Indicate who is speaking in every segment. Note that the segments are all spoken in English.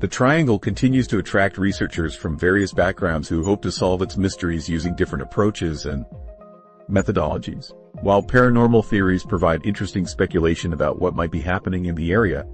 Speaker 1: The triangle continues to attract researchers from various backgrounds who hope to solve its mysteries using different approaches and methodologies. While paranormal theories provide interesting speculation about what might be happening in the area,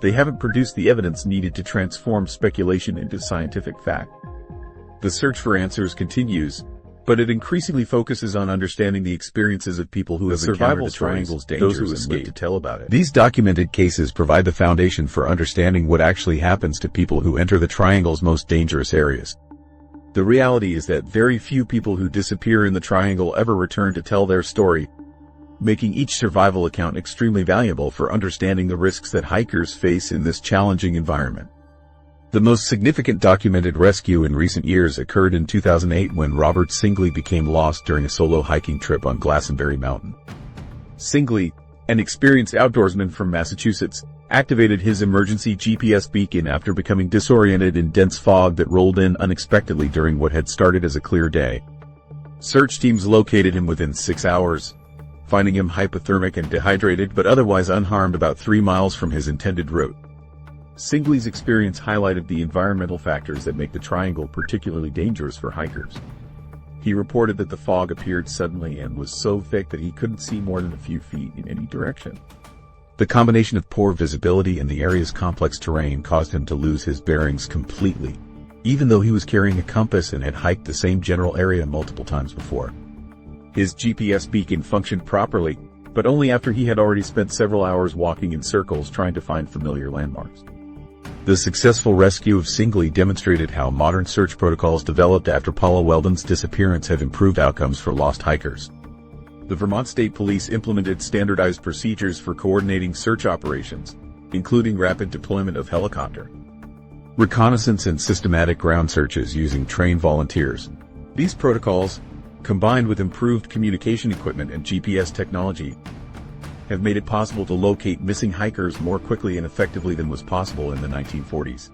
Speaker 1: they haven't produced the evidence needed to transform speculation into scientific fact. The search for answers continues, but it increasingly focuses on understanding the experiences of people who have encountered the triangle's dangers and lived to tell about it. These documented cases provide the foundation for understanding what actually happens to people who enter the triangle's most dangerous areas. The reality is that very few people who disappear in the triangle ever return to tell their story, making each survival account extremely valuable for understanding the risks that hikers face in this challenging environment. The most significant documented rescue in recent years occurred in 2008 when Robert Singley became lost during a solo hiking trip on Glastonbury Mountain. Singley, an experienced outdoorsman from Massachusetts, activated his emergency GPS beacon after becoming disoriented in dense fog that rolled in unexpectedly during what had started as a clear day. Search teams located him within 6 hours, finding him hypothermic and dehydrated but otherwise unharmed about 3 miles from his intended route. Singley's experience highlighted the environmental factors that make the triangle particularly dangerous for hikers. He reported that the fog appeared suddenly and was so thick that he couldn't see more than a few feet in any direction. The combination of poor visibility and the area's complex terrain caused him to lose his bearings completely, even though he was carrying a compass and had hiked the same general area multiple times before. His GPS beacon functioned properly, but only after he had already spent several hours walking in circles trying to find familiar landmarks. The successful rescue of Singley demonstrated how modern search protocols developed after Paula Weldon's disappearance have improved outcomes for lost hikers. The Vermont State Police implemented standardized procedures for coordinating search operations, including rapid deployment of helicopter, reconnaissance and systematic ground searches using trained volunteers. These protocols, combined with improved communication equipment and GPS technology, have made it possible to locate missing hikers more quickly and effectively than was possible in the 1940s.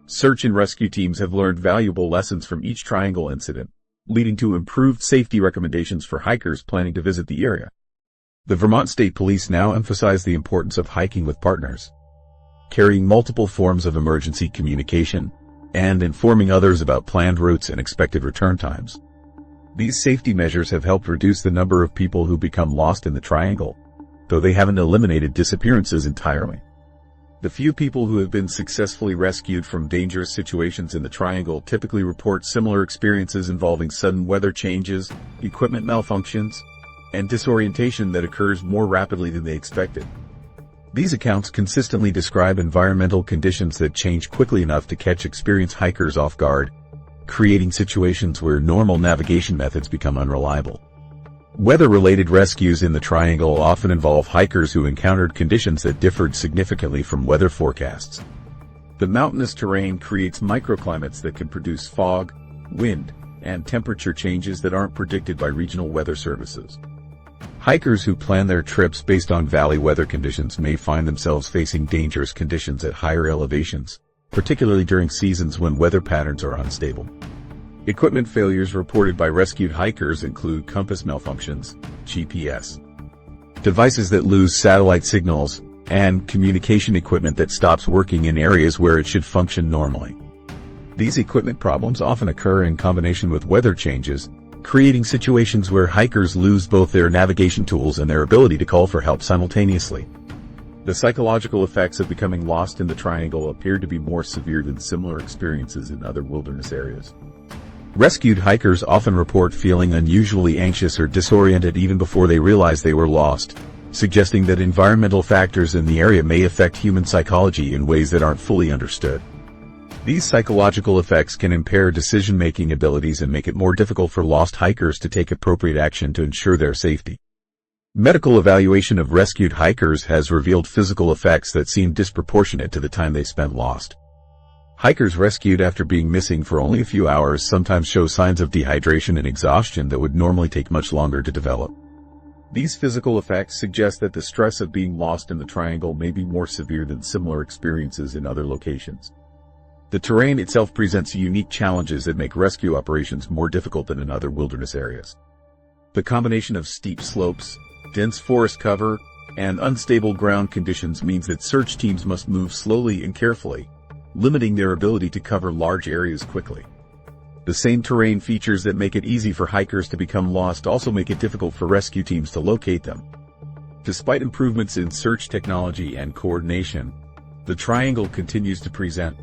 Speaker 1: Search and rescue teams have learned valuable lessons from each triangle incident, leading to improved safety recommendations for hikers planning to visit the area. The Vermont State Police now emphasize the importance of hiking with partners, carrying multiple forms of emergency communication, and informing others about planned routes and expected return times. These safety measures have helped reduce the number of people who become lost in the triangle, though they haven't eliminated disappearances entirely. The few people who have been successfully rescued from dangerous situations in the triangle typically report similar experiences involving sudden weather changes, equipment malfunctions, and disorientation that occurs more rapidly than they expected. These accounts consistently describe environmental conditions that change quickly enough to catch experienced hikers off guard, creating situations where normal navigation methods become unreliable. Weather-related rescues in the triangle often involve hikers who encountered conditions that differed significantly from weather forecasts. The mountainous terrain creates microclimates that can produce fog, wind, and temperature changes that aren't predicted by regional weather services. Hikers who plan their trips based on valley weather conditions may find themselves facing dangerous conditions at higher elevations, particularly during seasons when weather patterns are unstable. Equipment failures reported by rescued hikers include compass malfunctions, GPS devices that lose satellite signals, and communication equipment that stops working in areas where it should function normally. These equipment problems often occur in combination with weather changes, creating situations where hikers lose both their navigation tools and their ability to call for help simultaneously. The psychological effects of becoming lost in the triangle appear to be more severe than similar experiences in other wilderness areas. Rescued hikers often report feeling unusually anxious or disoriented even before they realize they were lost, suggesting that environmental factors in the area may affect human psychology in ways that aren't fully understood. These psychological effects can impair decision-making abilities and make it more difficult for lost hikers to take appropriate action to ensure their safety. Medical evaluation of rescued hikers has revealed physical effects that seem disproportionate to the time they spent lost. Hikers rescued after being missing for only a few hours sometimes show signs of dehydration and exhaustion that would normally take much longer to develop. These physical effects suggest that the stress of being lost in the triangle may be more severe than similar experiences in other locations. The terrain itself presents unique challenges that make rescue operations more difficult than in other wilderness areas. The combination of steep slopes, dense forest cover, and unstable ground conditions means that search teams must move slowly and carefully, limiting their ability to cover large areas quickly. The same terrain features that make it easy for hikers to become lost also make it difficult for rescue teams to locate them. Despite improvements in search technology and coordination, the Triangle continues to present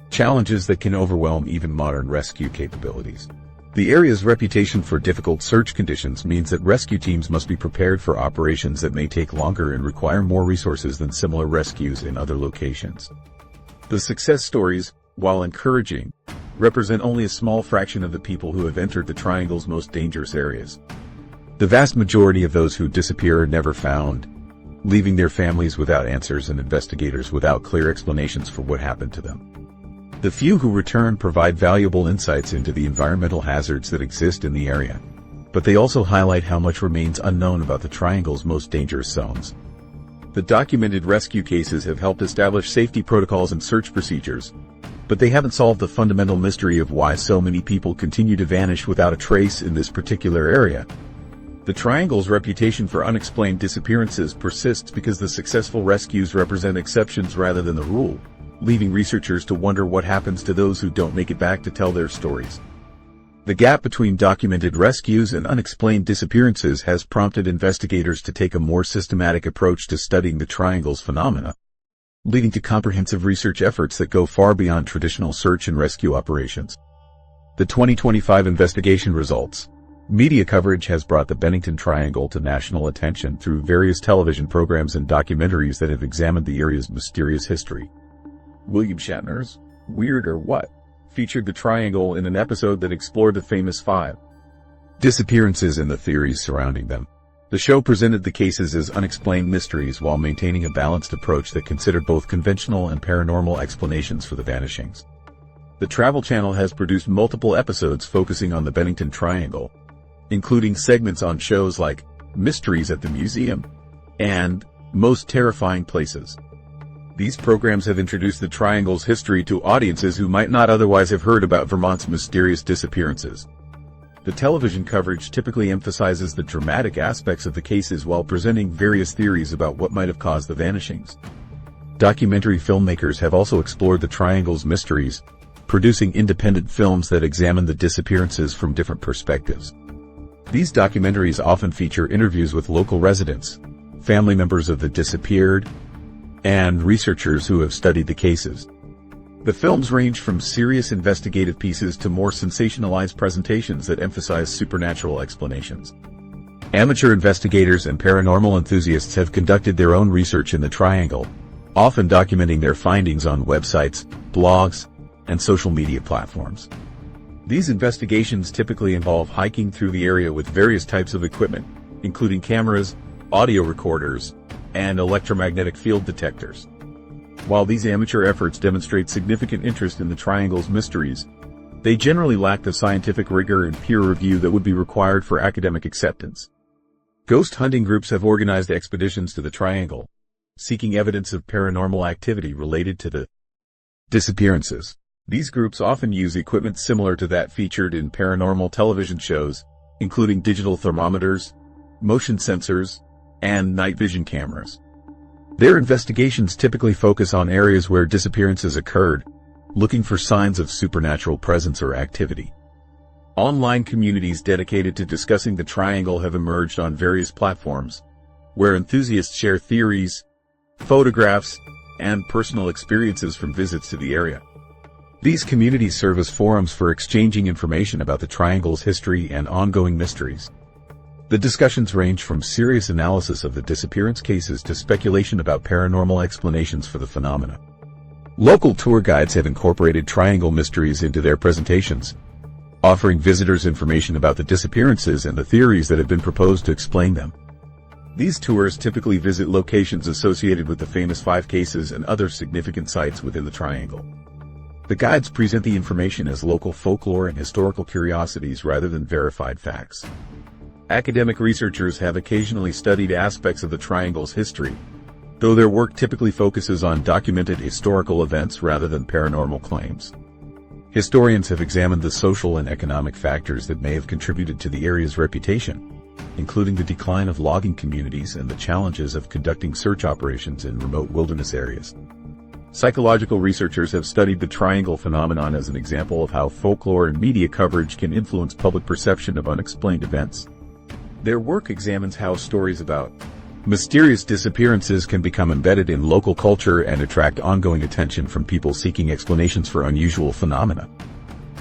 Speaker 1: challenges that can overwhelm even modern rescue capabilities. The area's reputation for difficult search conditions means that rescue teams must be prepared for operations that may take longer and require more resources than similar rescues in other locations. The success stories, while encouraging, represent only a small fraction of the people who have entered the Triangle's most dangerous areas. The vast majority of those who disappear are never found, leaving their families without answers and investigators without clear explanations for what happened to them. The few who return provide valuable insights into the environmental hazards that exist in the area, but they also highlight how much remains unknown about the Triangle's most dangerous zones. The documented rescue cases have helped establish safety protocols and search procedures, but they haven't solved the fundamental mystery of why so many people continue to vanish without a trace in this particular area. The Triangle's reputation for unexplained disappearances persists because the successful rescues represent exceptions rather than the rule, leaving researchers to wonder what happens to those who don't make it back to tell their stories. The gap between documented rescues and unexplained disappearances has prompted investigators to take a more systematic approach to studying the Triangle's phenomena, leading to comprehensive research efforts that go far beyond traditional search and rescue operations. The 2025 investigation results. Media coverage has brought the Bennington Triangle to national attention through various television programs and documentaries that have examined the area's mysterious history. William Shatner's Weird or What featured the Triangle in an episode that explored the famous 5 disappearances and the theories surrounding them. The show presented the cases as unexplained mysteries while maintaining a balanced approach that considered both conventional and paranormal explanations for the vanishings. The Travel Channel has produced multiple episodes focusing on the Bennington Triangle, including segments on shows like Mysteries at the Museum and Most Terrifying Places. These programs have introduced the Triangle's history to audiences who might not otherwise have heard about Vermont's mysterious disappearances. The television coverage typically emphasizes the dramatic aspects of the cases while presenting various theories about what might have caused the vanishings. Documentary filmmakers have also explored the Triangle's mysteries, producing independent films that examine the disappearances from different perspectives. These documentaries often feature interviews with local residents, family members of the disappeared, and researchers who have studied the cases. The films range from serious investigative pieces to more sensationalized presentations that emphasize supernatural explanations. Amateur investigators and paranormal enthusiasts have conducted their own research in the Triangle, often documenting their findings on websites, blogs, and social media platforms. These investigations typically involve hiking through the area with various types of equipment, including cameras, audio recorders, and electromagnetic field detectors. While these amateur efforts demonstrate significant interest in the Triangle's mysteries, they generally lack the scientific rigor and peer review that would be required for academic acceptance. Ghost hunting groups have organized expeditions to the Triangle, seeking evidence of paranormal activity related to the disappearances. These groups often use equipment similar to that featured in paranormal television shows, including digital thermometers, motion sensors, and night vision cameras. Their investigations typically focus on areas where disappearances occurred, looking for signs of supernatural presence or activity. Online communities dedicated to discussing the Triangle have emerged on various platforms, where enthusiasts share theories, photographs, and personal experiences from visits to the area. These communities serve as forums for exchanging information about the Triangle's history and ongoing mysteries. The discussions range from serious analysis of the disappearance cases to speculation about paranormal explanations for the phenomena. Local tour guides have incorporated Triangle mysteries into their presentations, offering visitors information about the disappearances and the theories that have been proposed to explain them. These tours typically visit locations associated with the famous 5 cases and other significant sites within the Triangle. The guides present the information as local folklore and historical curiosities rather than verified facts. Academic researchers have occasionally studied aspects of the Triangle's history, though their work typically focuses on documented historical events rather than paranormal claims. Historians have examined the social and economic factors that may have contributed to the area's reputation, including the decline of logging communities and the challenges of conducting search operations in remote wilderness areas. Psychological researchers have studied the triangle phenomenon as an example of how folklore and media coverage can influence public perception of unexplained events. Their work examines how stories about mysterious disappearances can become embedded in local culture and attract ongoing attention from people seeking explanations for unusual phenomena.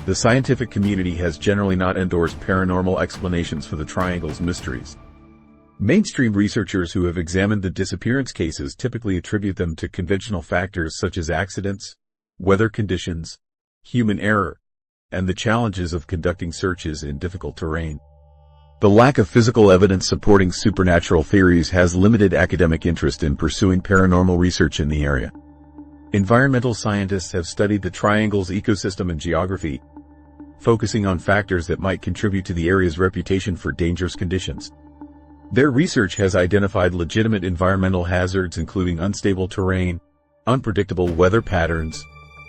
Speaker 1: The scientific community has generally not endorsed paranormal explanations for the triangle's mysteries. Mainstream researchers who have examined the disappearance cases typically attribute them to conventional factors such as accidents, weather conditions, human error, and the challenges of conducting searches in difficult terrain. The lack of physical evidence supporting supernatural theories has limited academic interest in pursuing paranormal research in the area. Environmental scientists have studied the triangle's ecosystem and geography, focusing on factors that might contribute to the area's reputation for dangerous conditions. Their research has identified legitimate environmental hazards including unstable terrain, unpredictable weather patterns,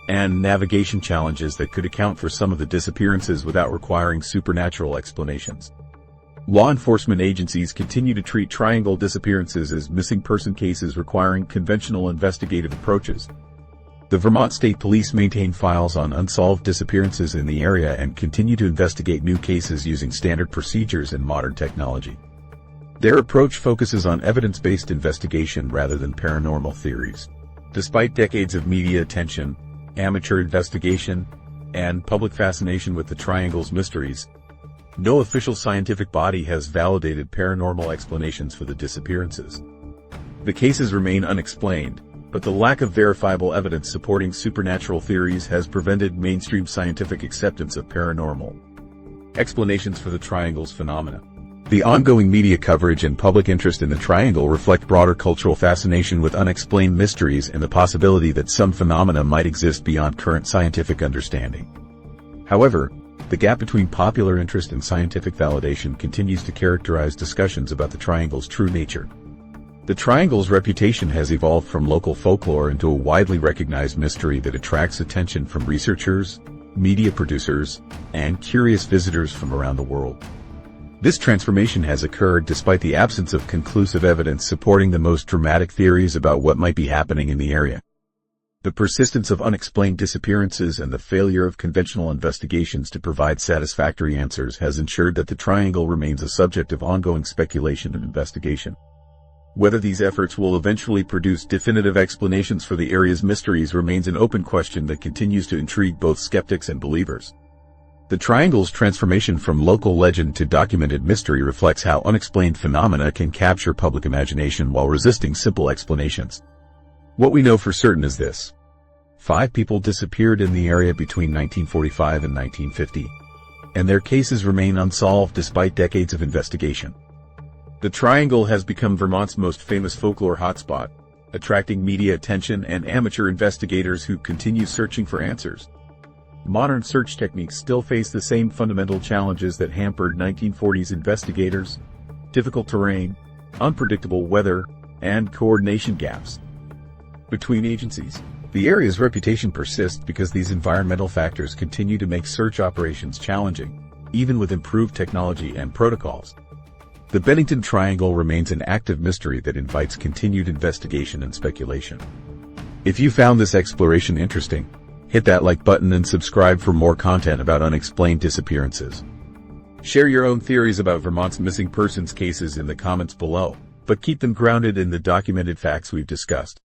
Speaker 1: and navigation challenges that could account for some of the disappearances without requiring supernatural explanations. Law enforcement agencies continue to treat triangle disappearances as missing person cases requiring conventional investigative approaches. The Vermont State Police maintain files on unsolved disappearances in the area and continue to investigate new cases using standard procedures and modern technology. Their approach focuses on evidence-based investigation rather than paranormal theories. Despite decades of media attention, amateur investigation, and public fascination with the triangle's mysteries, no official scientific body has validated paranormal explanations for the disappearances. The cases remain unexplained, but the lack of verifiable evidence supporting supernatural theories has prevented mainstream scientific acceptance of paranormal explanations for the triangle's phenomena. The ongoing media coverage and public interest in the triangle reflect broader cultural fascination with unexplained mysteries and the possibility that some phenomena might exist beyond current scientific understanding. However, the gap between popular interest and scientific validation continues to characterize discussions about the triangle's true nature. The triangle's reputation has evolved from local folklore into a widely recognized mystery that attracts attention from researchers, media producers, and curious visitors from around the world. This transformation has occurred despite the absence of conclusive evidence supporting the most dramatic theories about what might be happening in the area. The persistence of unexplained disappearances and the failure of conventional investigations to provide satisfactory answers has ensured that the triangle remains a subject of ongoing speculation and investigation. Whether these efforts will eventually produce definitive explanations for the area's mysteries remains an open question that continues to intrigue both skeptics and believers. The triangle's transformation from local legend to documented mystery reflects how unexplained phenomena can capture public imagination while resisting simple explanations. What we know for certain is this: 5 people disappeared in the area between 1945 and 1950, and their cases remain unsolved despite decades of investigation. The triangle has become Vermont's most famous folklore hotspot, attracting media attention and amateur investigators who continue searching for answers. Modern search techniques still face the same fundamental challenges that hampered 1940s investigators: difficult terrain, unpredictable weather, and coordination gaps between agencies. The area's reputation persists because these environmental factors continue to make search operations challenging, even with improved technology and protocols. The Bennington Triangle remains an active mystery that invites continued investigation and speculation. If you found this exploration interesting, hit that like button and subscribe for more content about unexplained disappearances. Share your own theories about Vermont's missing persons cases in the comments below, but keep them grounded in the documented facts we've discussed.